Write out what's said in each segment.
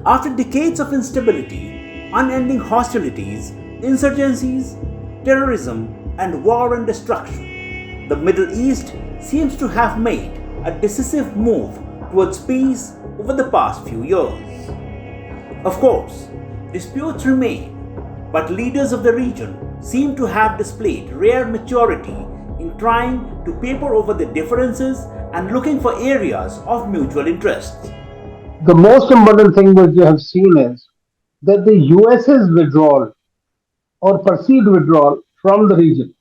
After decades of instability, unending hostilities, insurgencies, terrorism, and war and destruction, the Middle East seems to have made a decisive move towards peace over the past few years. Of course, disputes remain, but leaders of the region seem to have displayed rare maturity in trying to paper over their differences and looking for areas of mutual interest. The most important thing which you have seen is that the US's withdrawal or perceived withdrawal from the region,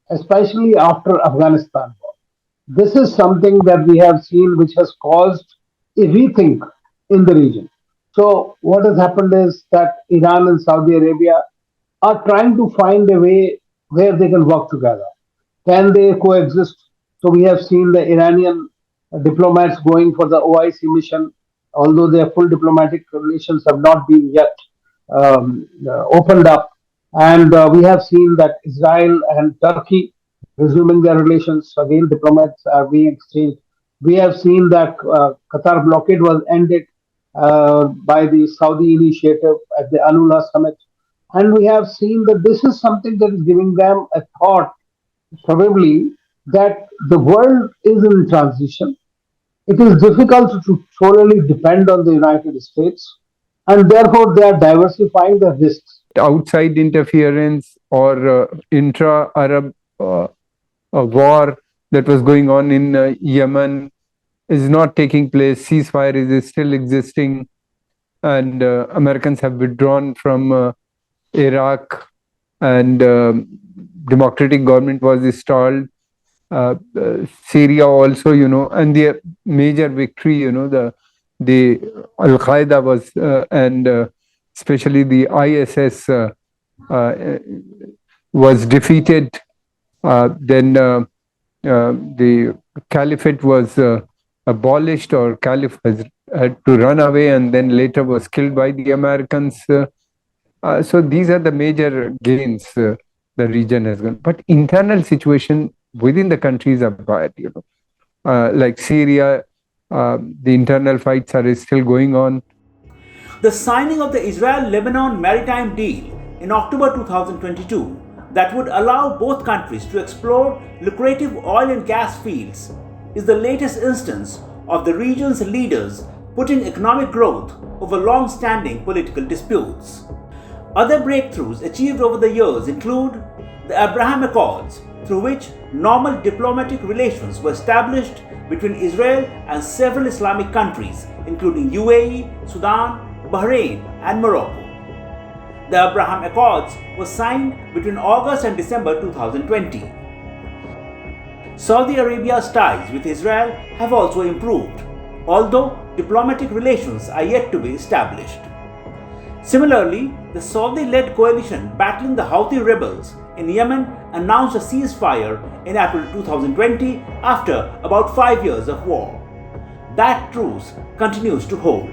especially after Afghanistan war. This is something that we have seen which has caused a rethink in the region. So, what has happened is that Iran and Saudi Arabia are trying to find a way where they can work together. Can they coexist? So, we have seen the Iranian diplomats going for the OIC mission, although their full diplomatic relations have not been yet opened up. And we have seen that Israel and Turkey resuming their relations. Again, diplomats are being exchanged. We have seen that Qatar blockade was ended by the Saudi initiative at the Alula summit. And we have seen that this is something that is giving them a thought, probably, that the world is in transition. It is difficult to solely depend on the United States, and therefore they are diversifying the risks. Outside interference or intra-Arab war that was going on in Yemen is not taking place. Ceasefire is still existing, and Americans have withdrawn from Iraq, and democratic government was installed. Syria also, and the major victory, the Al-Qaeda was, and especially the ISS was defeated. Then the caliphate was abolished, or caliph had to run away, and then later was killed by the Americans. So these are the major gains the region has gone. But internal situation within the countries are bad, like Syria, the internal fights are still going on. The signing of the Israel-Lebanon maritime deal in October 2022 that would allow both countries to explore lucrative oil and gas fields is the latest instance of the region's leaders putting economic growth over long-standing political disputes. Other breakthroughs achieved over the years include the Abraham Accords, through which normal diplomatic relations were established between Israel and several Islamic countries, including UAE, Sudan, Bahrain and Morocco. The Abraham Accords were signed between August and December 2020. Saudi Arabia's ties with Israel have also improved, although diplomatic relations are yet to be established. Similarly, the Saudi-led coalition battling the Houthi rebels in Yemen announced a ceasefire in April 2020 after about 5 years of war. That truce continues to hold.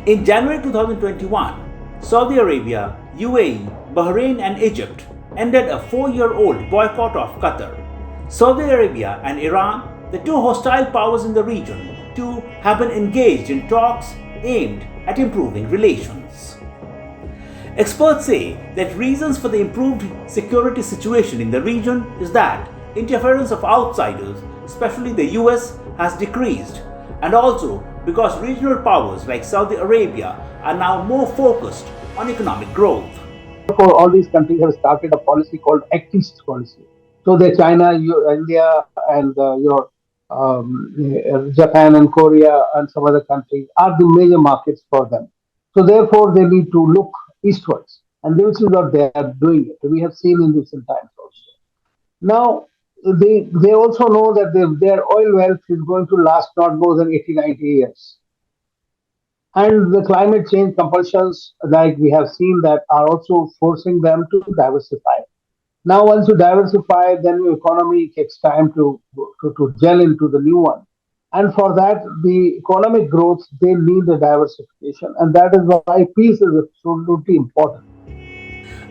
In January 2021, Saudi Arabia, UAE, Bahrain and Egypt ended a 4-year-old boycott of Qatar. Saudi Arabia and Iran, the two hostile powers in the region, too have been engaged in talks aimed at improving relations. Experts say that reasons for the improved security situation in the region is that interference of outsiders, especially the US, has decreased, and also because regional powers like Saudi Arabia are now more focused on economic growth. Therefore, all these countries have started a policy called Act East policy. So the China, India, and Japan and Korea and some other countries are the major markets for them. So therefore, they need to look eastwards, and this is what they are doing. We have seen in recent times also. Now, they also know that their oil wealth is going to last not more than 80-90 years. And the climate change compulsions, like we have seen, that are also forcing them to diversify. Now, once you diversify, then your economy takes time to gel into the new one. And for that, the economic growth, they need the diversification. And that is why peace is absolutely important.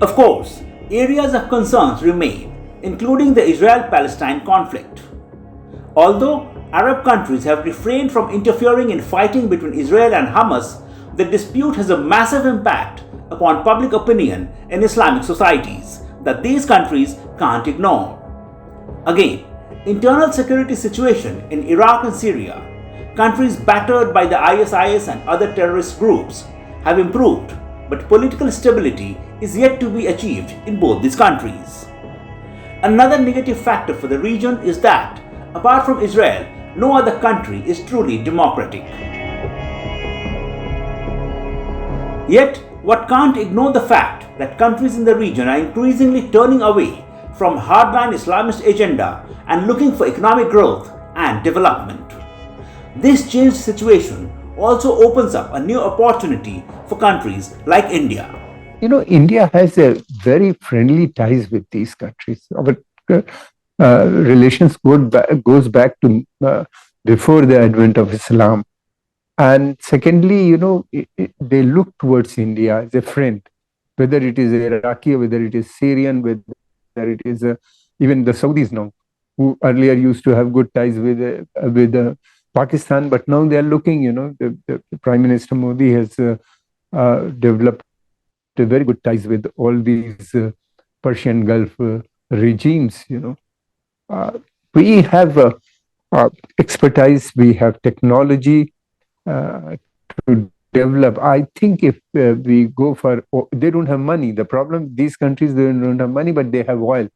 Of course, areas of concerns remain, including the Israel-Palestine conflict. Although Arab countries have refrained from interfering in fighting between Israel and Hamas, the dispute has a massive impact upon public opinion in Islamic societies that these countries can't ignore. Again, internal security situation in Iraq and Syria, countries battered by the ISIS and other terrorist groups, have improved, but political stability is yet to be achieved in both these countries. Another negative factor for the region is that, apart from Israel, no other country is truly democratic. Yet, one can't ignore the fact that countries in the region are increasingly turning away from hardline Islamist agenda and looking for economic growth and development. This changed situation also opens up a new opportunity for countries like India. India has a very friendly ties with these countries. Our relations goes back to before the advent of Islam. And secondly, they look towards India as a friend, whether it is Iraqi, whether it is Syrian, whether it is even the Saudis now, who earlier used to have good ties with Pakistan, but now they are looking. The Prime Minister Modi has developed a very good ties with all these Persian Gulf regimes. We have expertise, we have technology to develop. I think if we go for, they don't have money. The problem, these countries, they don't have money, but they have oil.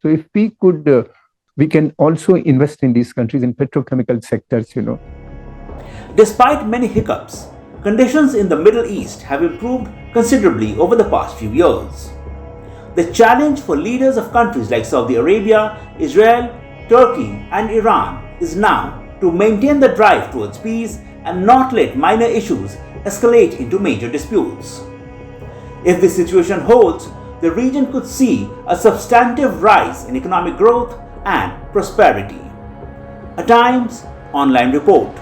So if we could, we can also invest in these countries in petrochemical sectors. Despite many hiccups, conditions in the Middle East have improved considerably over the past few years. The challenge for leaders of countries like Saudi Arabia, Israel, Turkey, and Iran is now to maintain the drive towards peace and not let minor issues escalate into major disputes. If this situation holds, the region could see a substantive rise in economic growth and prosperity. A Times online report.